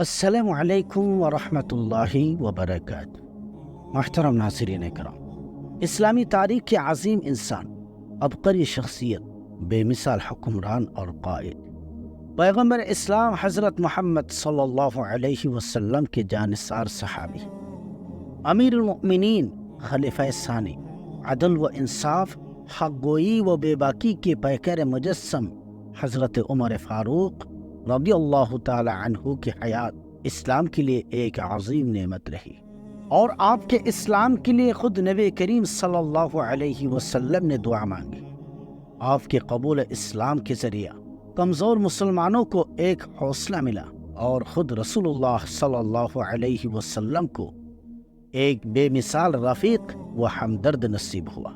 السلام علیکم ورحمۃ اللہ وبرکاتہ۔ محترم ناظرین کرام، اسلامی تاریخ کے عظیم انسان، عبقری شخصیت، بے مثال حکمران اور قائد، پیغمبر اسلام حضرت محمد صلی اللہ علیہ وسلم کے جانثار صحابی، امیر المؤمنین، خلیفہ ثانی، عدل و انصاف، حق گوئی و بے باکی کے پیکر مجسم حضرت عمر فاروق رضی اللہ تعالی عنہ کی حیات اسلام کے لیے ایک عظیم نعمت رہی، اور آپ کے اسلام کے لیے خود نبی کریم صلی اللہ علیہ وسلم نے دعا مانگی۔ آپ کے قبول اسلام کے ذریعہ کمزور مسلمانوں کو ایک حوصلہ ملا، اور خود رسول اللہ صلی اللہ علیہ وسلم کو ایک بے مثال رفیق و ہمدرد نصیب ہوا۔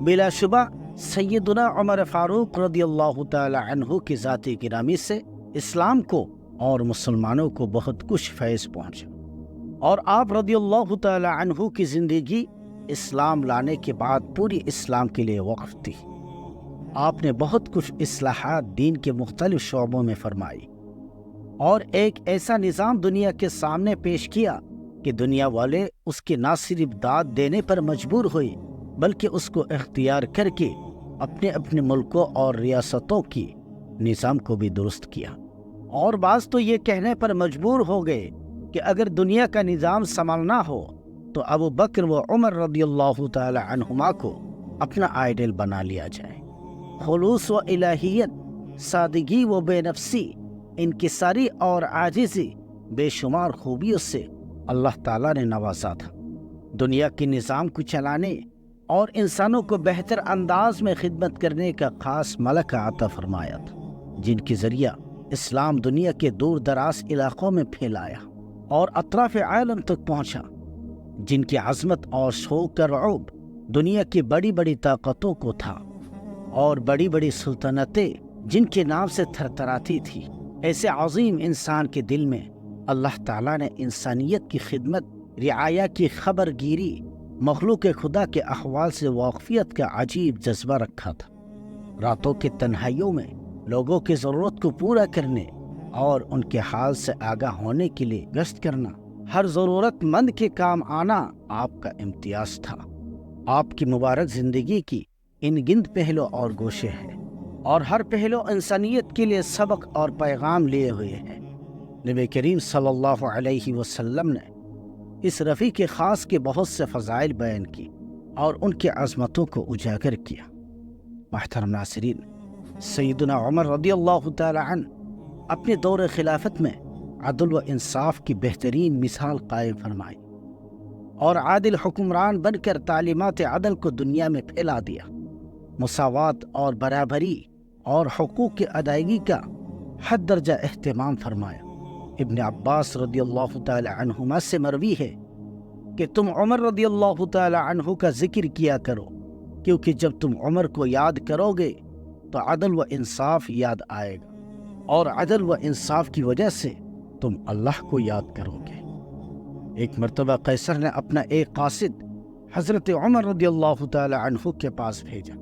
بلا شبہ سیدنا عمر فاروق رضی اللہ تعالی عنہ کی ذات گرامی سے اسلام کو اور مسلمانوں کو بہت کچھ فیض پہنچا، اور آپ رضی اللہ تعالی عنہ کی زندگی اسلام لانے کے بعد پوری اسلام کے لیے وقف تھی۔ آپ نے بہت کچھ اصلاحات دین کے مختلف شعبوں میں فرمائی، اور ایک ایسا نظام دنیا کے سامنے پیش کیا کہ دنیا والے اس کے نہ صرف داد دینے پر مجبور ہوئے، بلکہ اس کو اختیار کر کے اپنے اپنے ملکوں اور ریاستوں کی نظام کو بھی درست کیا، اور بعض تو یہ کہنے پر مجبور ہو گئے کہ اگر دنیا کا نظام سنبھالنا ہو تو ابو بکر و عمر رضی اللہ تعالی عنہما کو اپنا آئیڈل بنا لیا جائے۔ خلوص و الہیت، سادگی و بے نفسی، انکساری اور عاجزی، بے شمار خوبیوں سے اللہ تعالیٰ نے نوازا تھا۔ دنیا کے نظام کو چلانے اور انسانوں کو بہتر انداز میں خدمت کرنے کا خاص ملکہ عطا فرمایا تھا، جن کے ذریعہ اسلام دنیا کے دور دراز علاقوں میں پھیلایا اور اطراف عالم تک پہنچا، جن کی عظمت اور شوق کا رعب دنیا کی بڑی بڑی طاقتوں کو تھا، اور بڑی بڑی سلطنتیں جن کے نام سے تھرتھراتی تھی۔ ایسے عظیم انسان کے دل میں اللہ تعالیٰ نے انسانیت کی خدمت، رعایا کی خبر گیری، مخلوق خدا کے احوال سے واقفیت کا عجیب جذبہ رکھا تھا۔ راتوں کے تنہائیوں میں لوگوں کی ضرورت کو پورا کرنے اور ان کے حال سے آگاہ ہونے کے لیے گشت کرنا، ہر ضرورت مند کے کام آنا آپ کا امتیاز تھا۔ آپ کی مبارک زندگی کی ان گنت پہلو اور گوشے ہیں، اور ہر پہلو انسانیت کے لیے سبق اور پیغام لیے ہوئے ہیں۔ نبی کریم صلی اللہ علیہ وسلم نے اس رفیق خاص کے بہت سے فضائل بیان کی اور ان کی عظمتوں کو اجاگر کیا۔ محترم ناظرین، سیدنا عمر رضی اللہ تعالی عنہ اپنے دور خلافت میں عدل و انصاف کی بہترین مثال قائم فرمائی، اور عادل حکمران بن کر تعلیمات عدل کو دنیا میں پھیلا دیا۔ مساوات اور برابری اور حقوق کی ادائیگی کا حد درجہ اہتمام فرمایا۔ ابن عباس رضی اللہ تعالی عنہما سے مروی ہے کہ تم عمر رضی اللہ تعالی عنہ کا ذکر کیا کرو، کیونکہ جب تم عمر کو یاد کرو گے تو عدل و انصاف یاد آئے گا، اور عدل و انصاف کی وجہ سے تم اللہ کو یاد کرو گے۔ ایک مرتبہ قیصر نے اپنا ایک قاصد حضرت عمر رضی اللہ تعالی عنہ کے پاس بھیجا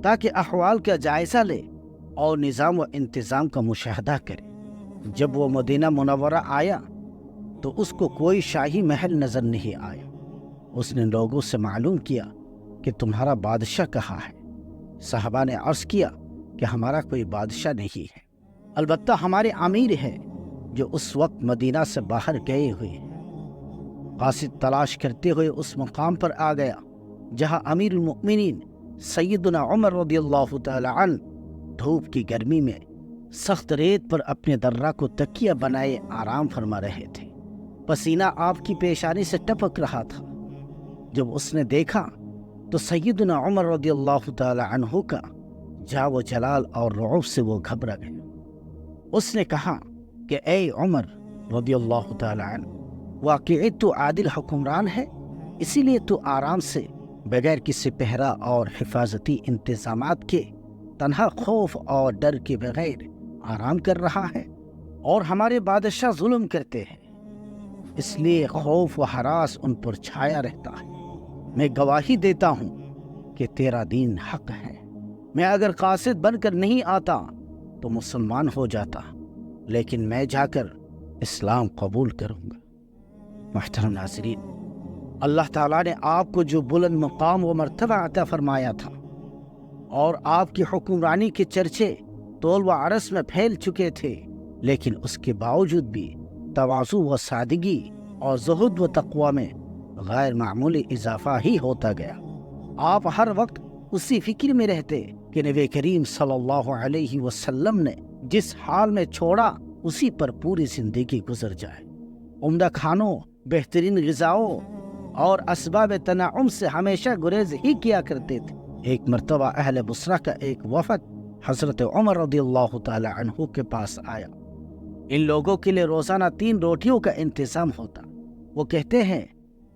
تاکہ احوال کا جائزہ لے اور نظام و انتظام کا مشاہدہ کرے۔ جب وہ مدینہ منورہ آیا تو اس کو کوئی شاہی محل نظر نہیں آیا۔ اس نے لوگوں سے معلوم کیا کہ تمہارا بادشاہ کہاں ہے؟ صحابہ نے عرض کیا کہ ہمارا کوئی بادشاہ نہیں ہے، البتہ ہمارے امیر ہے جو اس وقت مدینہ سے باہر گئے ہوئے ہیں۔ قاصد تلاش کرتے ہوئے اس مقام پر آ گیا جہاں امیر المؤمنین سیدنا عمر رضی اللہ تعالی عنہ دھوپ کی گرمی میں سخت ریت پر اپنے درہ کو تکیہ بنائے آرام فرما رہے تھے۔ پسینہ آپ کی پیشانی سے ٹپک رہا تھا۔ جب اس نے دیکھا تو سیدنا عمر رضی اللہ تعالی عنہ کا جا و جلال اور رعب سے وہ گھبرا گیا۔ اس نے کہا کہ اے عمر رضی اللہ تعالی عنہ، واقعی تو عادل حکمران ہے، اسی لیے تو آرام سے بغیر کسی پہرا اور حفاظتی انتظامات کے تنہا خوف اور ڈر کے بغیر آرام کر رہا ہے، اور ہمارے بادشاہ ظلم کرتے ہیں، اس لیے خوف و ہراس ان پر چھایا رہتا ہے۔ میں گواہی دیتا ہوں کہ تیرا دین حق ہے۔ میں اگر قاصد بن کر نہیں آتا تو مسلمان ہو جاتا، لیکن میں جا کر اسلام قبول کروں گا۔ محترم ناظرین، اللہ تعالیٰ نے آپ کو جو بلند مقام و مرتبہ عطا فرمایا تھا اور آپ کی حکمرانی کے چرچے طول و عرض میں پھیل چکے تھے، لیکن اس کے باوجود بھی تواضع و سادگی اور زہد و تقوی میں غیر معمولی اضافہ ہی ہوتا گیا۔ آپ ہر وقت اسی فکر میں رہتے کہ نبی کریم صلی اللہ علیہ وسلم نے جس حال میں چھوڑا اسی پر پوری زندگی گزر جائے۔ عمدہ کھانوں، بہترین غذاؤں اور اسباب تنعم سے ہمیشہ گریز ہی کیا کرتے تھے۔ ایک مرتبہ اہل بصرہ کا ایک وفد حضرت عمر رضی اللہ تعالی عنہ کے پاس آیا۔ ان لوگوں کے لیے روزانہ 3 روٹیوں کا انتظام ہوتا۔ وہ کہتے ہیں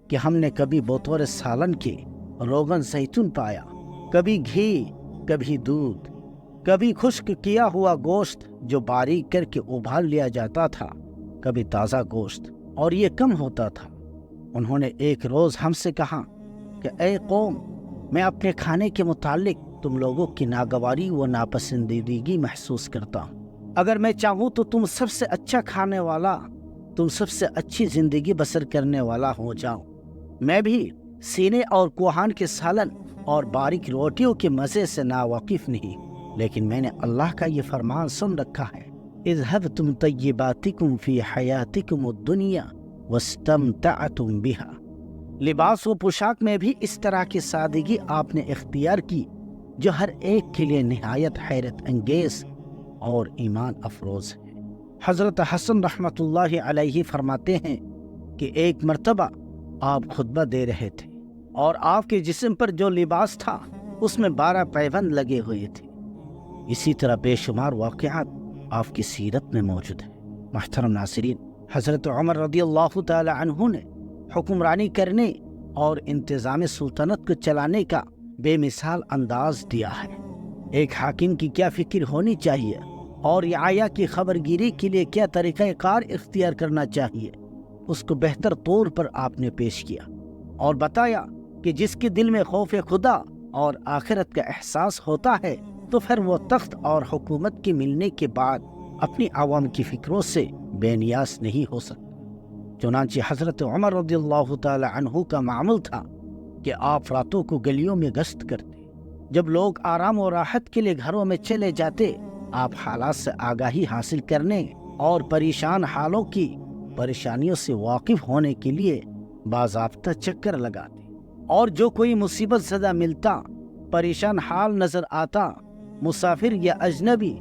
کہ ہم نے کبھی بطور سالن کے روغن زیتون پایا، کبھی گھی، کبھی دودھ، کبھی خشک کیا ہوا گوشت جو باریک کر کے ابال لیا جاتا تھا، کبھی تازہ گوشت، اور یہ کم ہوتا تھا۔ انہوں نے ایک روز ہم سے کہا کہ اے قوم، میں اپنے کھانے کے متعلق تم لوگوں کی ناگواری و ناپسندیدگی محسوس کرتا ہوں۔ اگر میں چاہوں تو تم سب سے اچھا کھانے والا، تم سب سے اچھی زندگی بسر کرنے والا ہو جاؤں۔ میں بھی سینے اور کوہان کے سالن اور باریک روٹیوں کے مزے سے ناواقف نہیں، لیکن میں نے اللہ کا یہ فرمان سن رکھا ہے، اذهبتم طیباتکم فی حیاتکم الدنیا واستمتعتم بها۔ لباس و پوشاک میں بھی اس طرح کی سادگی آپ نے اختیار کی جو ہر ایک کے لیے نہایت حیرت انگیز اور ایمان افروز ہے۔ حضرت حسن رحمۃ اللہ علیہ فرماتے ہیں کہ ایک مرتبہ آپ خطبہ دے رہے تھے اور آپ کے جسم پر جو لباس تھا اس میں 12 پیوند لگے ہوئے تھے۔ اسی طرح بے شمار واقعات آپ کی سیرت میں موجود ہیں۔ محترم ناظرین، حضرت عمر رضی اللہ تعالی عنہ نے حکمرانی کرنے اور انتظام سلطنت کو چلانے کا بے مثال انداز دیا ہے۔ ایک حاکم کی کیا فکر ہونی چاہیے اور رعایا کی خبرگیری کے لیے کیا طریقہ کار اختیار کرنا چاہیے، اس کو بہتر طور پر آپ نے پیش کیا اور بتایا کہ جس کے دل میں خوف خدا اور آخرت کا احساس ہوتا ہے تو پھر وہ تخت اور حکومت کے ملنے کے بعد اپنی عوام کی فکروں سے بے نیاز نہیں ہو سکتا۔ چنانچہ حضرت عمر رضی اللہ تعالی عنہ کا معمول تھا کہ آپ راتوں کو گلیوں میں گشت کرتے۔ جب لوگ آرام و راحت کے لیے گھروں میں چلے جاتے، آپ حالات سے آگاہی حاصل کرنے اور پریشان حالوں کی پریشانیوں سے واقف ہونے کے لیے باضابطہ چکر لگاتے، اور جو کوئی مصیبت زدہ ملتا، پریشان حال نظر آتا، مسافر یا اجنبی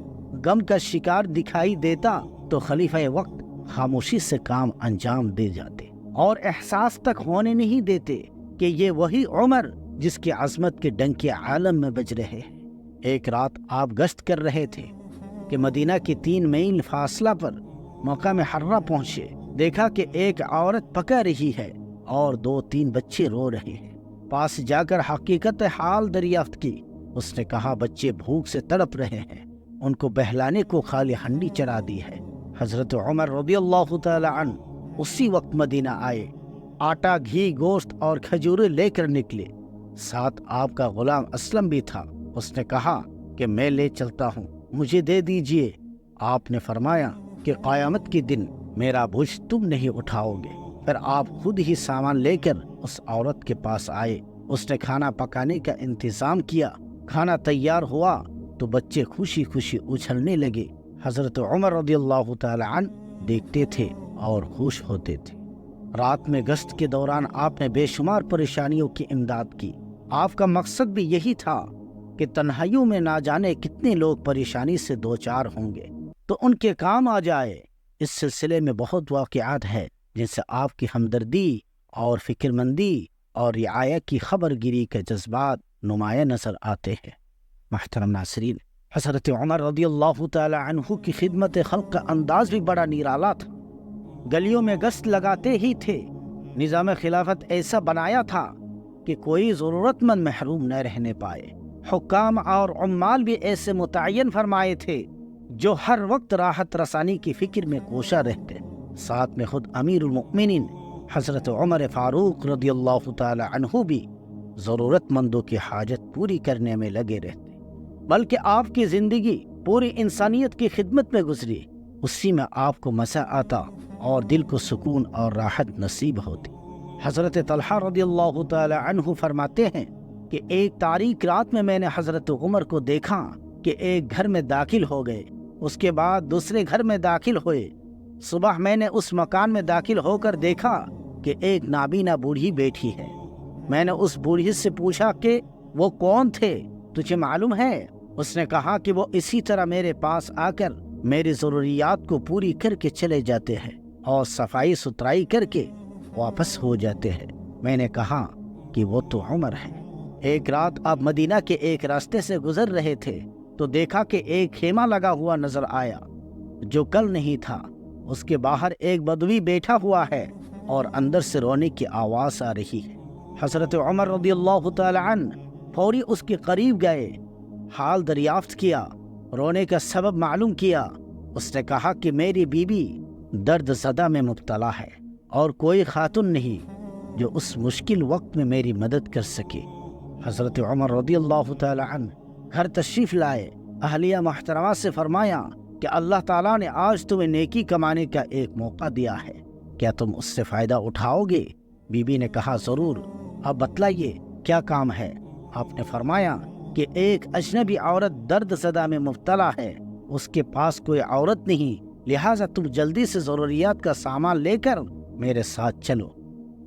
غم کا شکار دکھائی دیتا تو خلیفہ وقت خاموشی سے کام انجام دے جاتے اور احساس تک ہونے نہیں دیتے کہ یہ وہی عمر جس کی عظمت کے ڈنکے عالم میں بج رہے ہیں۔ ایک رات آپ گشت کر رہے تھے کہ مدینہ کی 3 میل فاصلہ پر مقام حرہ پہنچے۔ دیکھا کہ ایک عورت پکا رہی ہے اور 2-3 بچے رو رہے ہیں۔ پاس جا کر حقیقت حال دریافت کی۔ اس نے کہا بچے بھوک سے تڑپ رہے ہیں، ان کو بہلانے کو خالی ہنڈی چڑھا دی ہے۔ حضرت عمر رضی اللہ تعالی عنہ اسی وقت مدینہ آئے، آٹا، گھی، گوشت اور کھجوریں لے کر نکلے۔ ساتھ آپ کا غلام اسلم بھی تھا۔ اس نے کہا کہ میں لے چلتا ہوں، مجھے دے دیجئے۔ آپ نے فرمایا کہ قیامت کے دن میرا بوجھ تم نہیں اٹھاؤ گے۔ پھر آپ خود ہی سامان لے کر اس عورت کے پاس آئے۔ اس نے کھانا پکانے کا انتظام کیا۔ کھانا تیار ہوا تو بچے خوشی خوشی اچھلنے لگے۔ حضرت عمر رضی اللہ تعالی عنہ دیکھتے تھے اور خوش ہوتے تھے۔ رات میں گشت کے دوران آپ نے بے شمار پریشانیوں کی امداد کی۔ آپ کا مقصد بھی یہی تھا کہ تنہائیوں میں نہ جانے کتنے لوگ پریشانی سے دوچار ہوں گے تو ان کے کام آ جائے۔ اس سلسلے میں بہت واقعات ہیں جن سے آپ کی ہمدردی اور فکر مندی اور رعایا کی خبرگیری کے جذبات نمایاں نظر آتے ہیں۔ محترم ناظرین، حضرت عمر رضی اللہ تعالی عنہ کی خدمت خلق کا انداز بھی بڑا نرالا تھا۔ گلیوں میں گشت لگاتے ہی تھے۔ نظام خلافت ایسا بنایا تھا کہ کوئی ضرورت مند محروم نہ رہنے پائے۔ حکام اور عمال بھی ایسے متعین فرمائے تھے جو ہر وقت راحت رسانی کی فکر میں کوشاں رہتے۔ ساتھ میں خود امیر المؤمنین حضرت عمر فاروق رضی اللہ تعالی عنہ بھی ضرورت مندوں کی حاجت پوری کرنے میں لگے رہتے، بلکہ آپ کی زندگی پوری انسانیت کی خدمت میں گزری۔ اسی میں آپ کو مزہ آتا اور دل کو سکون اور راحت نصیب ہوتی۔ حضرت طلحہ رضی اللہ تعالی عنہ فرماتے ہیں کہ ایک تاریک رات میں نے حضرت عمر کو دیکھا کہ ایک گھر میں داخل ہو گئے، اس کے بعد دوسرے گھر میں داخل ہوئے۔ صبح میں نے اس مکان میں داخل ہو کر دیکھا کہ ایک نابینا بوڑھی بیٹھی ہے۔ میں نے اس بوڑھی سے پوچھا کہ وہ کون تھے، تجھے معلوم ہے؟ اس نے کہا کہ وہ اسی طرح میرے پاس آ کر میری ضروریات کو پوری کر کے چلے جاتے ہیں اور صفائی ستھرائی کر کے واپس ہو جاتے ہیں۔ میں نے کہا کہ وہ تو عمر ہے۔ ایک رات آپ مدینہ کے ایک راستے سے گزر رہے تھے تو دیکھا کہ ایک خیمہ لگا ہوا نظر آیا جو کل نہیں تھا۔ اس کے باہر ایک بدوی بیٹھا ہوا ہے اور اندر سے رونے کی آواز آ رہی ہے۔ حضرت عمر رضی اللہ تعالی عنہ فوری اس کے قریب گئے، حال دریافت کیا، رونے کا سبب معلوم کیا۔ اس نے کہا کہ میری بیوی درد زدہ میں مبتلا ہے اور کوئی خاتون نہیں جو اس مشکل وقت میں میری مدد کر سکے۔ حضرت عمر رضی اللہ تعالی عنہ گھر تشریف لائے، اہلیہ محترمہ سے فرمایا کہ اللہ تعالیٰ نے آج تمہیں نیکی کمانے کا ایک موقع دیا ہے، کیا تم اس سے فائدہ اٹھاؤ گے؟ بی بی نے کہا ضرور، اب بتلائیے کیا کام ہے؟ آپ نے فرمایا کہ ایک اجنبی عورت درد زدہ میں مبتلا ہے، اس کے پاس کوئی عورت نہیں، لہٰذا تم جلدی سے ضروریات کا سامان لے کر میرے ساتھ چلو۔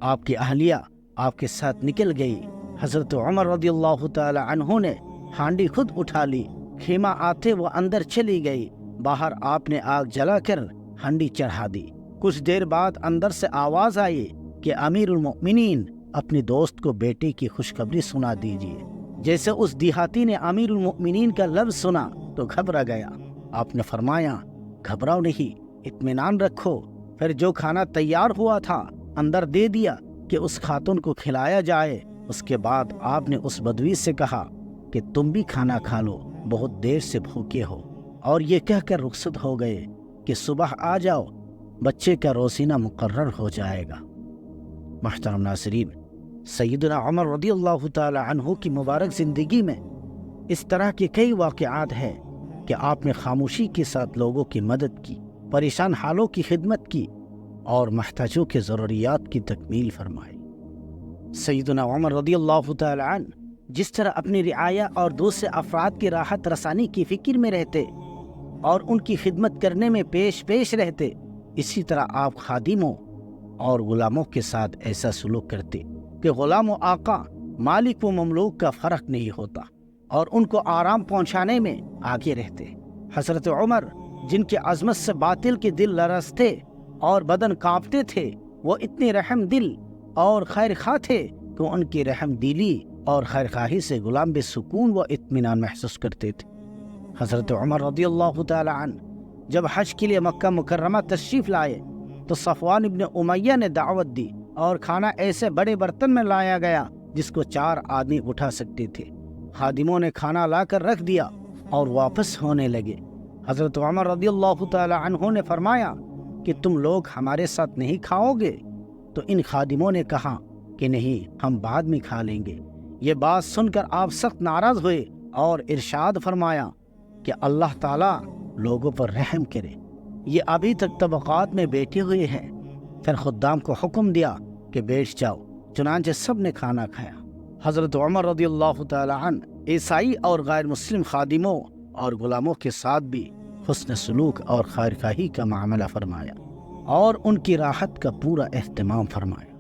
آپ کی اہلیہ آپ کے ساتھ نکل گئی۔ حضرت عمر رضی اللہ تعالی عنہ نے ہانڈی خود اٹھا لی، خیمہ آتے وہ اندر چلی گئی، باہر آپ نے آگ جلا کر ہانڈی چڑھا دی۔ کچھ دیر بعد اندر سے آواز آئی کہ امیر المؤمنین اپنی دوست کو بیٹے کی خوشخبری سنا دیجیے۔ جیسے اس دیہاتی نے امیر المؤمنین کا لفظ سنا تو گھبرا گیا۔ آپ نے فرمایا گھبراؤ نہیں، اطمینان رکھو۔ پھر جو کھانا تیار ہوا تھا اندر دے دیا کہ اس خاتون کو کھلایا جائے۔ اس کے بعد آپ نے اس بدوی سے کہا کہ تم بھی کھانا کھا لو، بہت دیر سے بھوکے ہو، اور یہ کہہ کر رخصت ہو گئے کہ صبح آ جاؤ، بچے کا روزینہ مقرر ہو جائے گا۔ محترم ناظرین، سیدنا عمر رضی اللہ تعالی عنہ کی مبارک زندگی میں اس طرح کے کئی واقعات ہیں کہ آپ نے خاموشی کے ساتھ لوگوں کی مدد کی، پریشان حالوں کی خدمت کی اور محتاجوں کے ضروریات کی تکمیل فرمائی۔ سیدنا عمر رضی اللہ تعالی عنہ جس طرح اپنی رعایا اور دوسرے افراد کی راحت رسانی کی فکر میں رہتے اور ان کی خدمت کرنے میں پیش رہتے، اسی طرح آپ خادموں اور غلاموں کے ساتھ ایسا سلوک کرتے کہ غلام و آقا، مالک و مملوک کا فرق نہیں ہوتا اور ان کو آرام پہنچانے میں آگے رہتے۔ حضرت عمر جن کی عظمت سے باطل کے دل لرزتے اور بدن کانپتے تھے، وہ اتنے رحم دل اور خیر خواہ تھے کہ ان کی رحم دلی اور خیر خواہی سے غلام بے سکون و اطمینان محسوس کرتے تھے۔ حضرت عمر رضی اللہ تعالی عنہ جب حج کے لیے مکہ مکرمہ تشریف لائے تو صفوان ابن امیہ نے دعوت دی اور کھانا ایسے بڑے برتن میں لایا گیا جس کو 4 آدمی اٹھا سکتے تھے۔ خادموں نے کھانا لا کر رکھ دیا اور واپس ہونے لگے۔ حضرت عمر رضی اللہ تعالی عنہ نے فرمایا کہ تم لوگ ہمارے ساتھ نہیں کھاؤ گے؟ تو ان خادموں نے کہا کہ نہیں، ہم بعد میں کھا لیں گے۔ یہ بات سن کر آپ سخت ناراض ہوئے اور ارشاد فرمایا کہ اللہ تعالیٰ لوگوں پر رحم کرے، یہ ابھی تک طبقات میں بیٹھے ہوئے ہیں۔ پھر خدام کو حکم دیا کہ بیٹھ جاؤ، چنانچہ سب نے کھانا کھایا۔ حضرت عمر رضی اللہ تعالی عنہ عیسائی اور غیر مسلم خادموں اور غلاموں کے ساتھ بھی حسن سلوک اور خیر خواہی کا معاملہ فرمایا اور ان کی راحت کا پورا اہتمام فرمایا۔